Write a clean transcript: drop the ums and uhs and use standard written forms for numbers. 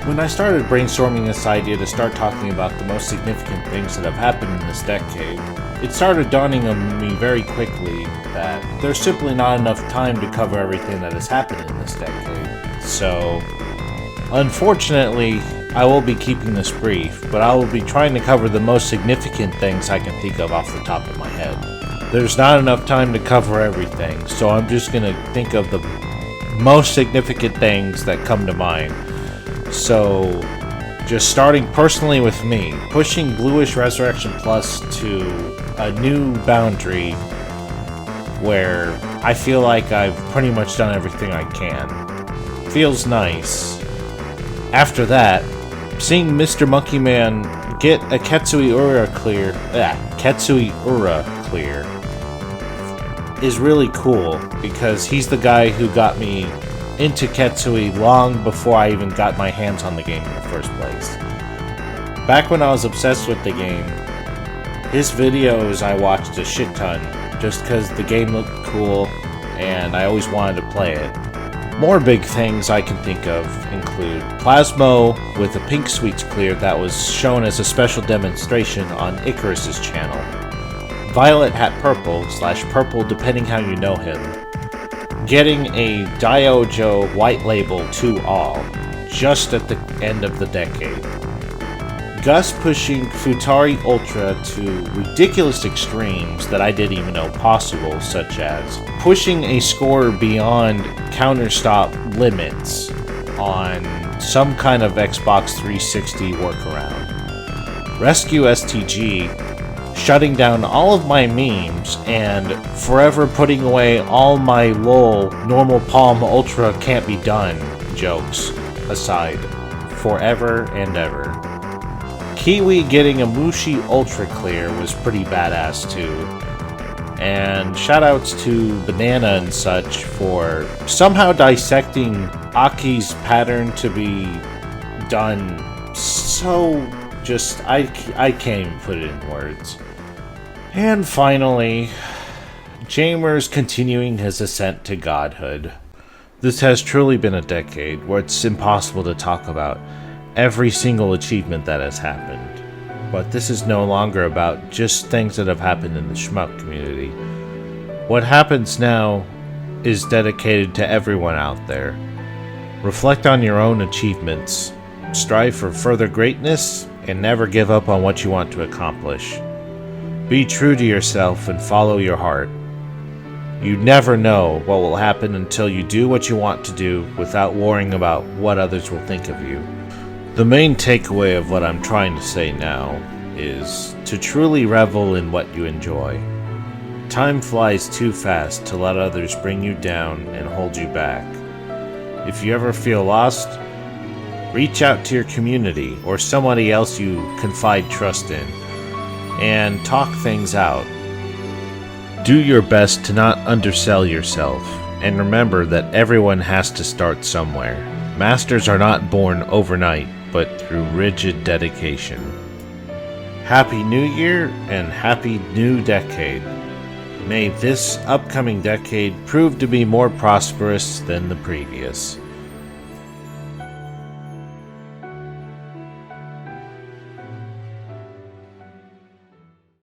When I started brainstorming this idea to start talking about the most significant things that have happened in this decade, it started dawning on me very quickly that there's simply not enough time to cover everything that has happened in this decade. So, unfortunately, I will be keeping this brief, but I will be trying to cover the most significant things I can think of off the top of my head. There's not enough time to cover everything, so I'm just going to think of the most significant things that come to mind. So, just starting personally with me, pushing Bluish Resurrection Plus to a new boundary where I feel like I've pretty much done everything I can. Feels nice. After that, seeing Mr. Monkey Man get a Ketsui Ura clear is really cool because he's the guy who got me into Ketsui long before I even got my hands on the game in the first place. Back when I was obsessed with the game, his videos I watched a shit ton just because the game looked cool and I always wanted to play it. More big things I can think of include Plasmo with a Pink Sweets clear that was shown as a special demonstration on Icarus's channel, Violet Hat Purple / Purple depending how you know him, getting a Diojo white label to all, just at the end of the decade. Gus pushing Futari Ultra to ridiculous extremes that I didn't even know possible, such as pushing a score beyond counterstop limits on some kind of Xbox 360 workaround. Rescue STG shutting down all of my memes and forever putting away all my lol normal palm ultra can't be done jokes aside forever and ever. Kiwi getting a Mushi Ultra Clear was pretty badass too. And shoutouts to Banana and such for somehow dissecting Aki's pattern to be done so just I can't even put it in words. And finally, Jamer's continuing his ascent to godhood. This has truly been a decade where it's impossible to talk about every single achievement that has happened. But this is no longer about just things that have happened in the shmup community. What happens now is dedicated to everyone out there. Reflect on your own achievements, strive for further greatness, and never give up on what you want to accomplish. Be true to yourself and follow your heart. You never know what will happen until you do what you want to do without worrying about what others will think of you. The main takeaway of what I'm trying to say now is to truly revel in what you enjoy. Time flies too fast to let others bring you down and hold you back. If you ever feel lost, reach out to your community or somebody else you confide trust in and talk things out. Do your best to not undersell yourself, and remember that everyone has to start somewhere. Masters are not born overnight, but through rigid dedication. Happy New Year and happy new decade. May this upcoming decade prove to be more prosperous than the previous.